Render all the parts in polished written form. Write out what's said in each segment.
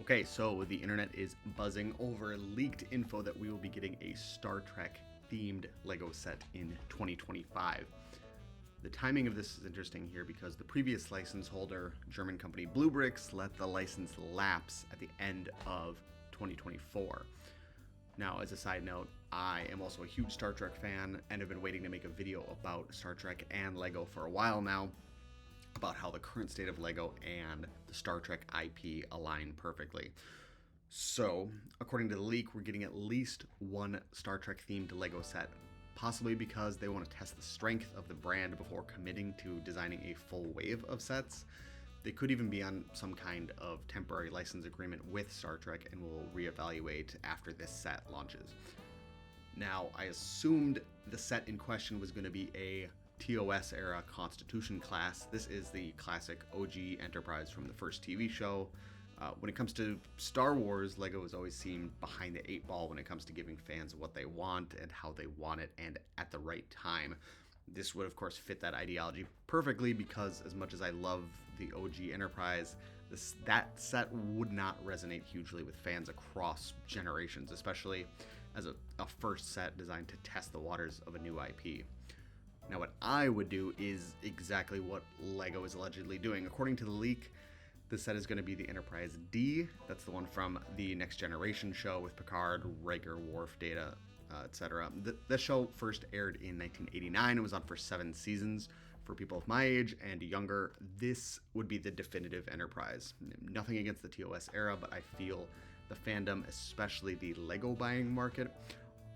Okay, so the internet is buzzing over leaked info that we will be getting a Star Trek themed LEGO set in 2025. The timing of this is interesting here because the previous license holder, German company Bluebricks, let the license lapse at the end of 2024. Now, as a side note, I am also a huge Star Trek fan and have been waiting to make a video about Star Trek and LEGO for a while now, about how the current state of LEGO and the Star Trek IP align perfectly. So, according to the leak, we're getting at least one Star Trek themed LEGO set, possibly because they want to test the strength of the brand before committing to designing a full wave of sets. They could even be on some kind of temporary license agreement with Star Trek and will reevaluate after this set launches. Now, I assumed the set in question was going to be a TOS era Constitution class. This is the classic OG Enterprise from the first TV show. When it comes to Star Wars, LEGO has always seemed behind the eight ball when it comes to giving fans what they want and how they want it and at the right time. This would, of course, fit that ideology perfectly because as much as I love the OG Enterprise, that set would not resonate hugely with fans across generations, especially as a first set designed to test the waters of a new IP. Now, what I would do is exactly what LEGO is allegedly doing. According to the leak, the set is going to be the Enterprise D. That's the one from the Next Generation show with Picard, Riker, Worf, Data, etc. The show first aired in 1989. It was on for 7 seasons. For people of my age and younger, this would be the definitive Enterprise. Nothing against the TOS era, but I feel the fandom, especially the LEGO buying market,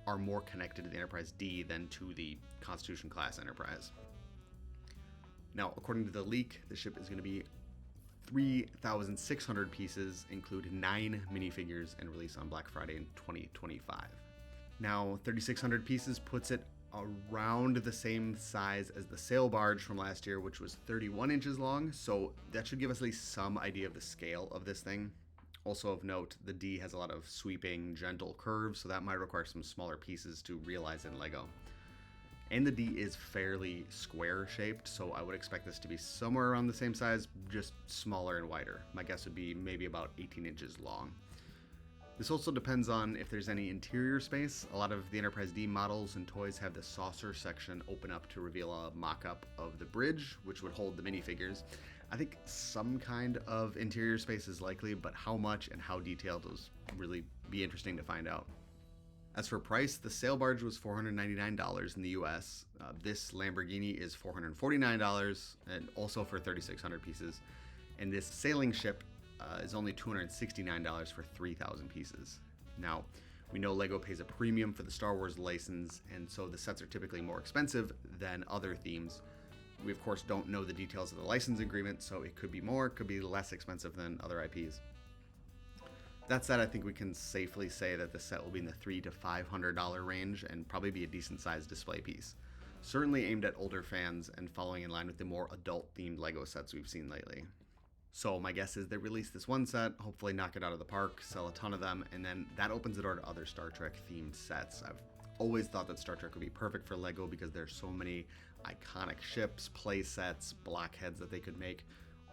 are more connected to the Enterprise D than to the Constitution class Enterprise. Now, according to the leak, the ship is going to be 3,600 pieces, include 9 minifigures, and release on Black Friday in 2025. Now, 3,600 pieces puts it around the same size as the sail barge from last year, which was 31 inches long, so that should give us at least some idea of the scale of this thing. Also of note, the D has a lot of sweeping, gentle curves, so that might require some smaller pieces to realize in LEGO. And the D is fairly square shaped, so I would expect this to be somewhere around the same size, just smaller and wider. My guess would be maybe about 18 inches long. This also depends on if there's any interior space. A lot of the Enterprise D models and toys have the saucer section open up to reveal a mock-up of the bridge, which would hold the minifigures. I think some kind of interior space is likely, but how much and how detailed will really be interesting to find out. As for price, the sail barge was $499 in the US. This Lamborghini is $449, and also for 3,600 pieces. And this sailing ship is only $269 for 3,000 pieces. Now, we know LEGO pays a premium for the Star Wars license, and so the sets are typically more expensive than other themes. We, of course, don't know the details of the license agreement, so it could be more, it could be less expensive than other IPs. That said, I think we can safely say that the set will be in the $300 to $500 range and probably be a decent-sized display piece. Certainly aimed at older fans and following in line with the more adult-themed LEGO sets we've seen lately. So my guess is they release this one set, hopefully knock it out of the park, sell a ton of them, and then that opens the door to other Star Trek themed sets. I've always thought that Star Trek would be perfect for LEGO because there's so many iconic ships, play sets, blockheads that they could make.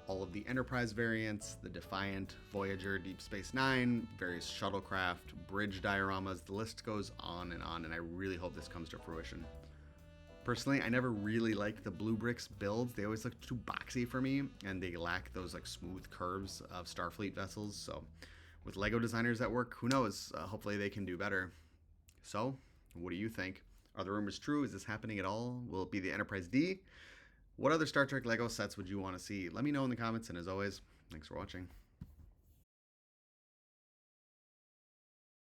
All of the Enterprise variants, the Defiant, Voyager, Deep Space Nine, various shuttlecraft, bridge dioramas, the list goes on, and I really hope this comes to fruition. Personally, I never really liked the Bluebricks builds. They always looked too boxy for me, and they lack those smooth curves of Starfleet vessels. So, with LEGO designers at work, who knows? Hopefully, they can do better. So, what do you think? Are the rumors true? Is this happening at all? Will it be the Enterprise D? What other Star Trek LEGO sets would you want to see? Let me know in the comments, and as always, thanks for watching.